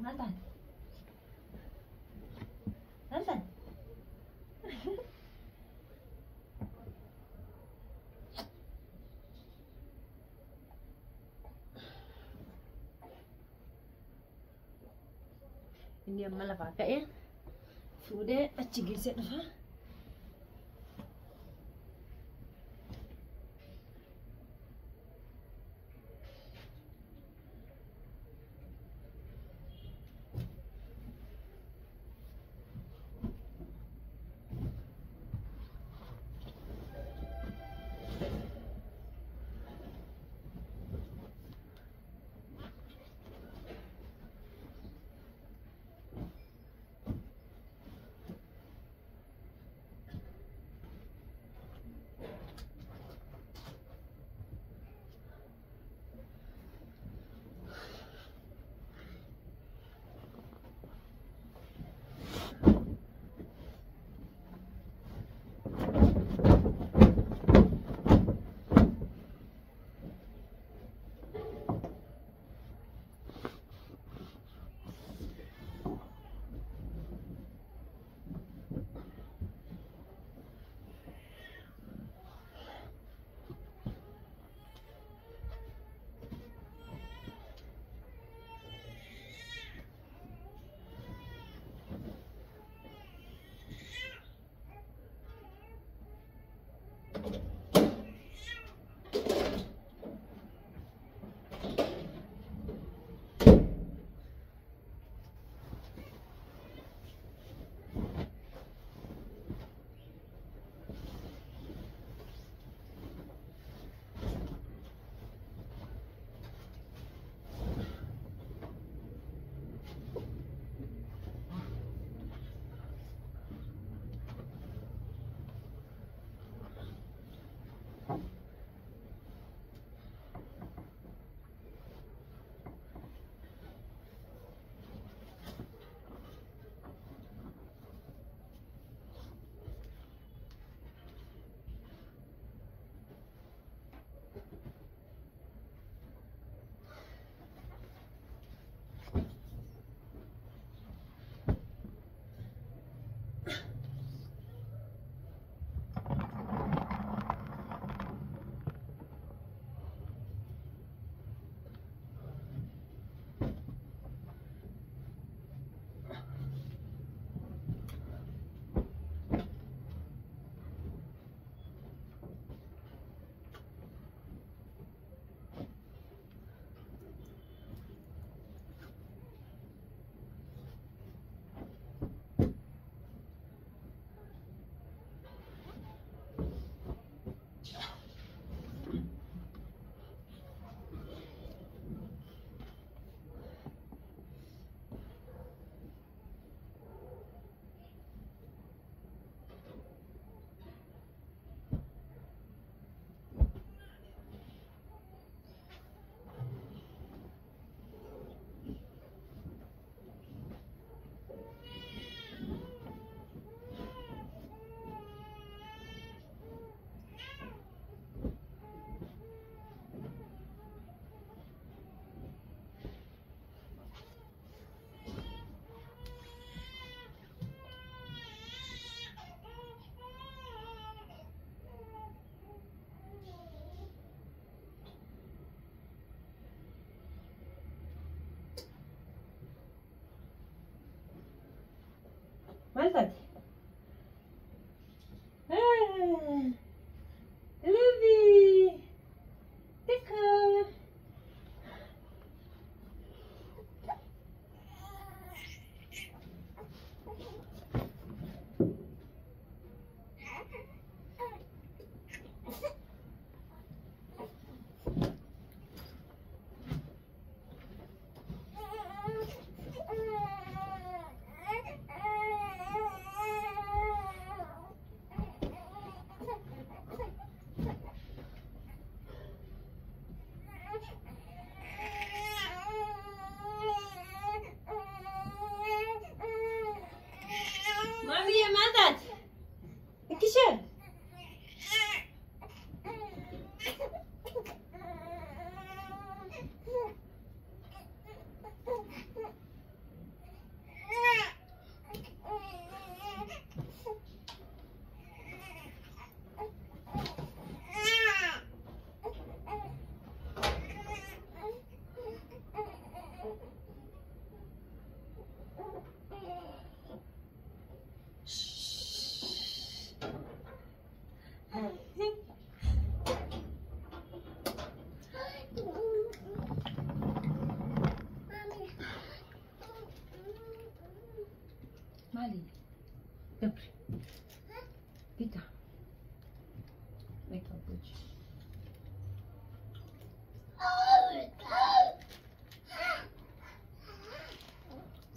Nathan. Nathan. Ini yang malah pakai ya. Sudah aci geser ha.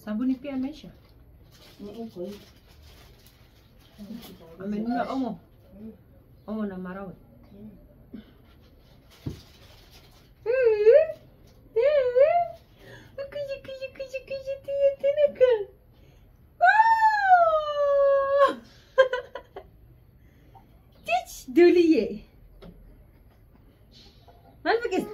sabuni pia ameisha. Uko hivi. Amenunua omo. Omo na marawe. Kuji tena kan. Teach duliye. Mal fikir.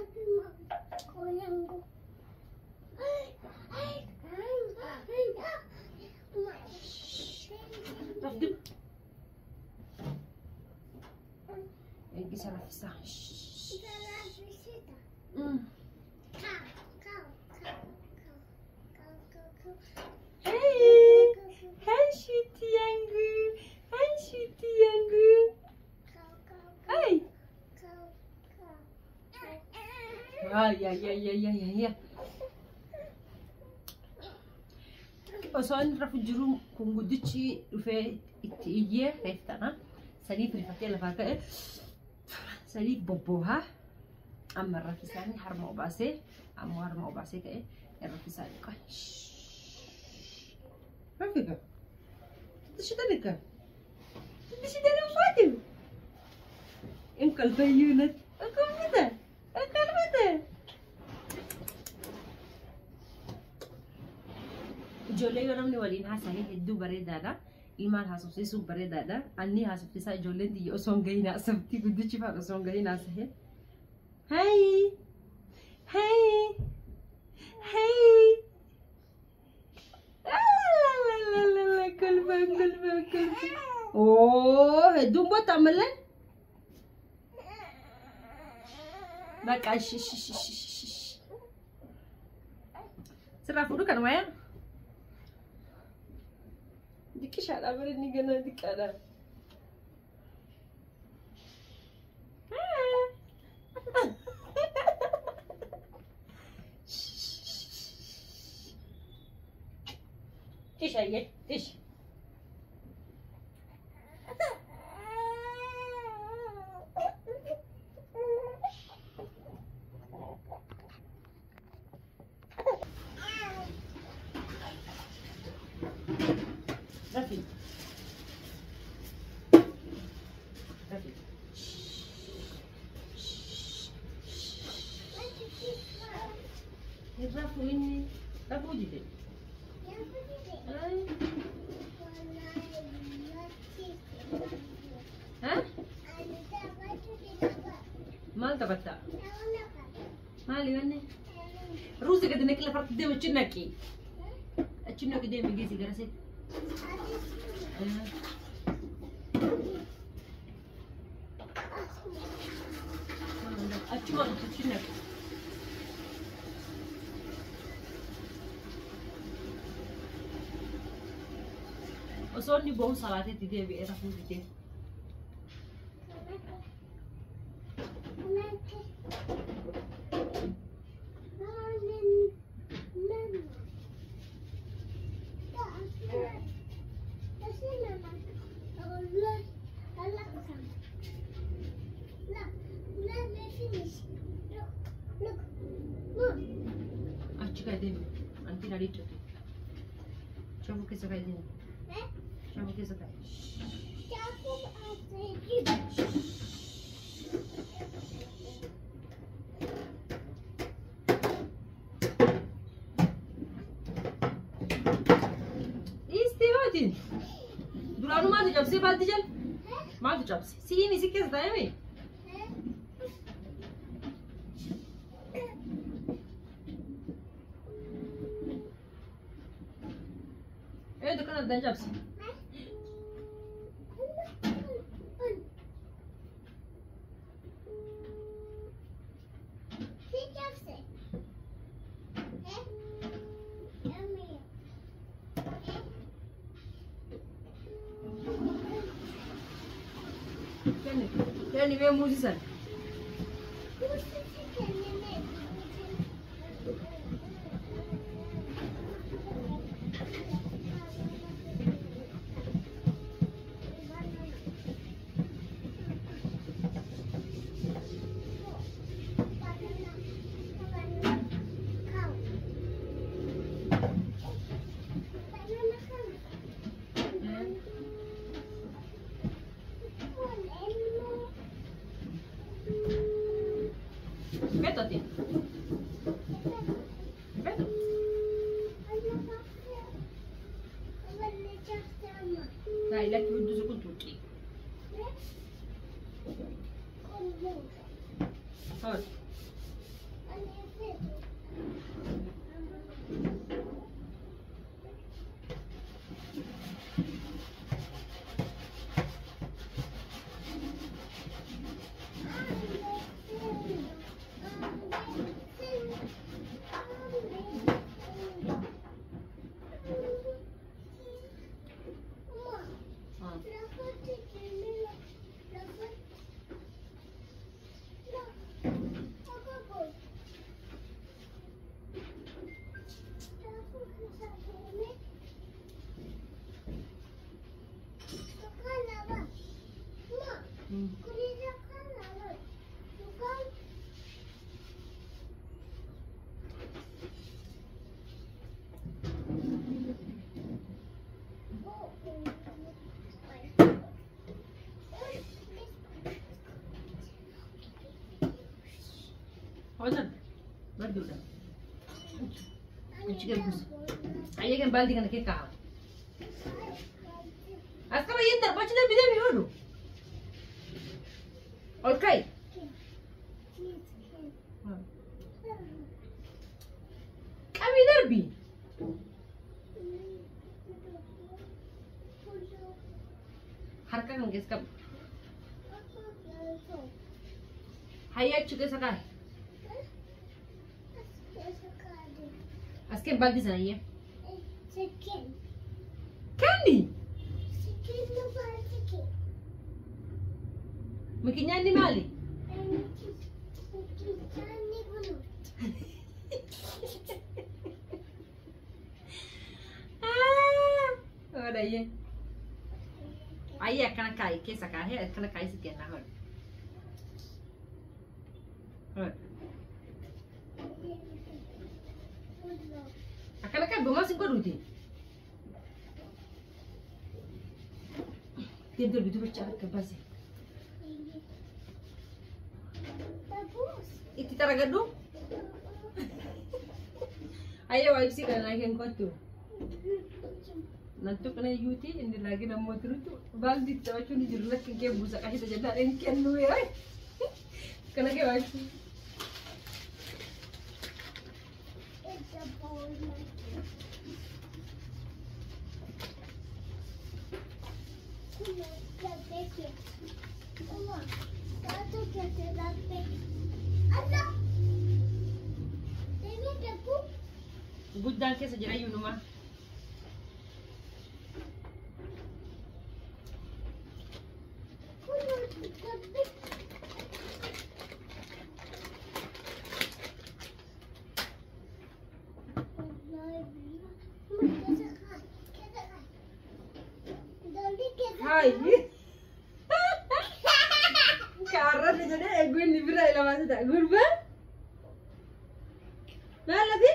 Bisa rafisa. Hai sweetie yangu. Hai sweetie yangu. Hai. Ya. Osoon rafu jiru kungudichi dhufe itti iyyee reeftana. Sanii firifatee lafaa ka'e. Sanii bobboha. Amma rafisaanii harma obaasee. Amma harma obaasee ka'e. Rafisaanii qaa. Rafika. Tishitanika. Tishitana Fatim. Engkau bayunat. Engkau mata. Ijoollee yoo namni waliin haasa'ee hedduu bareedaadha. Ilmaan haasofsiisuu bareedaadha. Anni haasofsiisaa ijoolleen xiyya osoo hin gahin haasoftii guddichi fa'aa osoo hin gahin haasa'ee. Hey. Kolfan. Oh, hedduun booda malee. Bakka sirraa fuudhu kan wayaa. Dikishaadha bareedni ganaa diqqaadha. Tish. Rafi. Rafu ini. Rafu jadi. Hah? Mal tabatta. Mali wanne. Rusi kad nekla fart de wachinaki. Achinaki de migi sigara se. Achuma achinaki. Osoni bohu salate tide be rafu tide. Anti nadi tu. Coba kisah kayak gini. Coba kisah kayak. Istihatin. Duranu mati jab se baat dijal. Mati jab se. Sini si kisah tanya me. Eh, tu kan ada jab se. Yani ben mucize. قلنا برضو ده انت كده بس اي كان بالدي كان كيكه اسكو ينتر باش ده بيدم يقولوا اوكي كم دربي حركه kan guys kab hayya chuke sakai aske baldi sanaiye kandi makinya ni mali ora ye ayah kana kai ke sakai he kana kai sekian lah akala kan boma sing koduti tidur bitu bercakap ke basi iti taragadu ayo waipsi kan lagi kotu nanti kena yuti ini lagi nama terus tu baldi tahu ni jelas ke busa kasih terjadi yang kian lu ya kena ke waipsi Gudang ke saja ayu rumah. Hai. Karena jadi gue ni berai lah masa tak gurba. Mana lagi?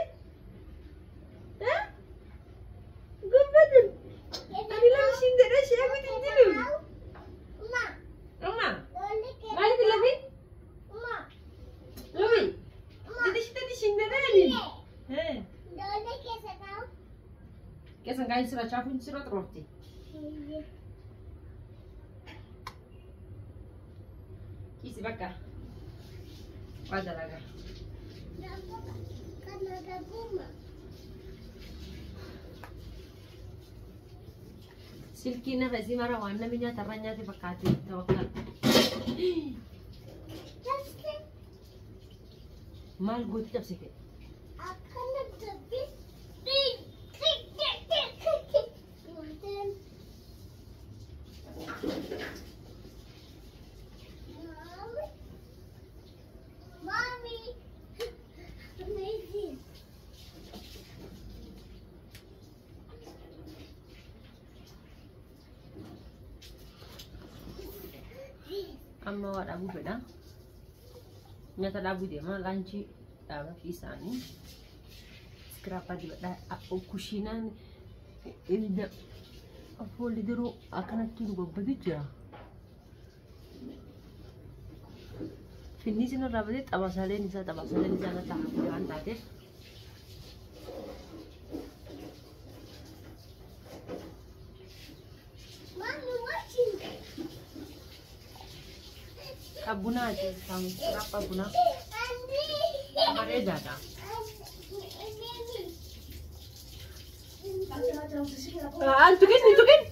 Kesan kain surat capun surat roti. Kisi bakar. Wajar lagi. Silky na kasi marawan na minya taranya ti pakati tawakal. Mal guti tap sikit. Amma wa dabu fedha nyata dabu dia ma lanci dabu fisani scrapa di da kusina ini da afoli dero akan kiru babadija finisi na rabade tabasale nisa na tahabu an tade Abuna aja sama apa buna? Kemarin ada. Tukin.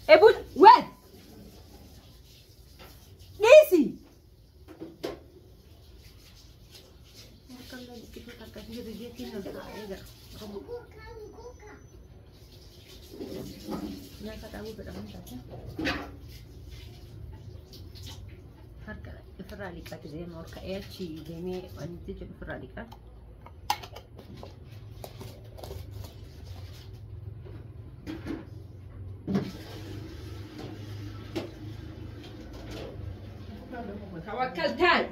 But what? Easy. Nyata tahu berapa saja. Harga Ferralika zai ma ka yaci da me wani take Ferralika. Tawakkal tal.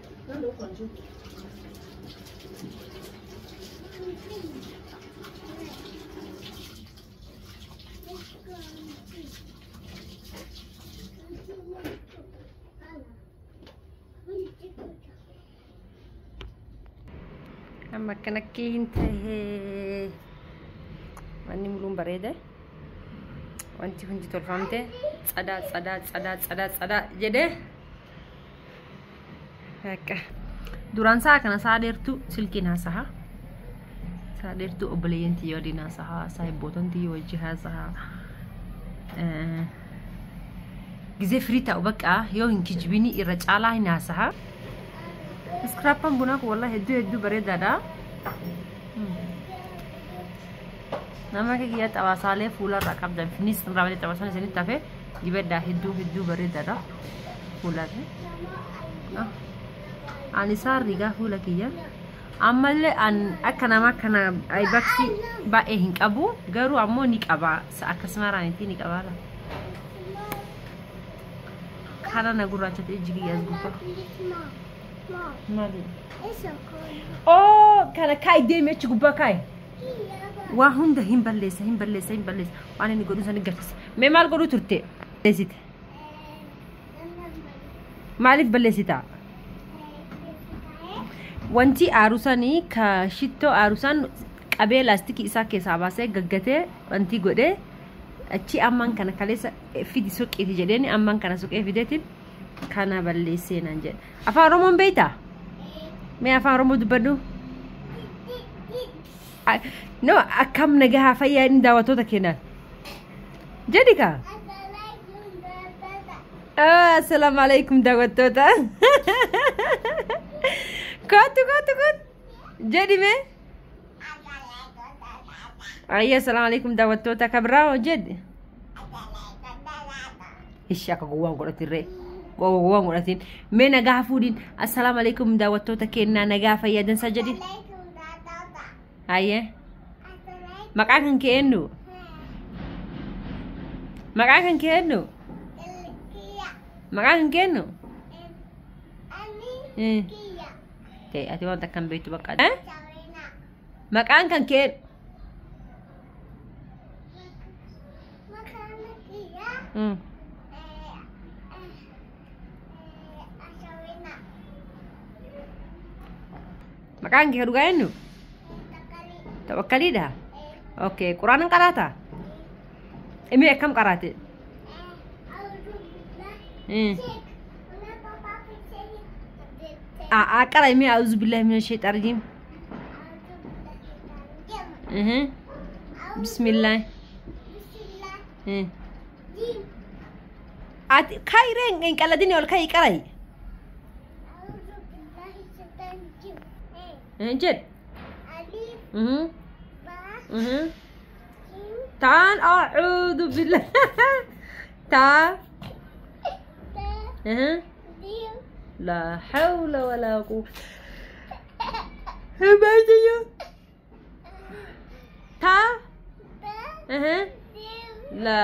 أما كنكي انتهي واني ملون بريدة وانتي هنجي تلفامته صدا جده هكا دوران ساعة كنا ساعة ديرتو سلكي ناسها ساعة ديرتو أبلينتي يودي ناسها سايبوتن تي وجهها سها جزء فريتا وبكا يو هنكي جبيني إرجع ناسها سكرابان بناك والله هدو بريدة دا nama kaya tawasale fular rakam dan finish ramai tawasale sini tapi dibeda hidu berita dah fular ni. Anisar riga fular kaya. Amal an akana ay baksi ba hing abu garu ammo nik aba sa akasmara nanti nik aba lah. Karena nagura chat ejigi yazgupa. Mari. Oh, karena kai dia meci gupa kai. وهم ده هم بلس وانا نقولوا سنقرس ما مال قولوا ترتي بلسيت مالك بلسيتا وانتي عروساني كشيتو عروسان قبل لاستيكي إساكي ساباسي غغتي وانتي قولي اتشي أمان كان كاليسا في دي سوك إذي جديني أمان كان سوك إفيديتين كان بلسين انجل أفا رومون بيتا ما أفا رومو دبردو no akam nagaha faya ni dawatota kenan jadi ka assalamualaikum dawatota kot jadi me ayya assalamualaikum dawatota kabrao jadi isya ka gowang ko ratire gowang ko ratin me nagaha fudin assalamualaikum dawatota kenan nagaha faya dan saja di ayah makan kenu makan kenu teh ati mau takkan begitu bakat makan kan ken makan ke kenu tawakkali dah. Oke, Quran karata. Imi ekam karate. Akara imi auzubillahi minasyaitonir rajim. Bismillah. Ati khaireng en kala dini ol khai karai. Jet. تعال أعوذ بالله تعال لا حول ولا قوة تعال لا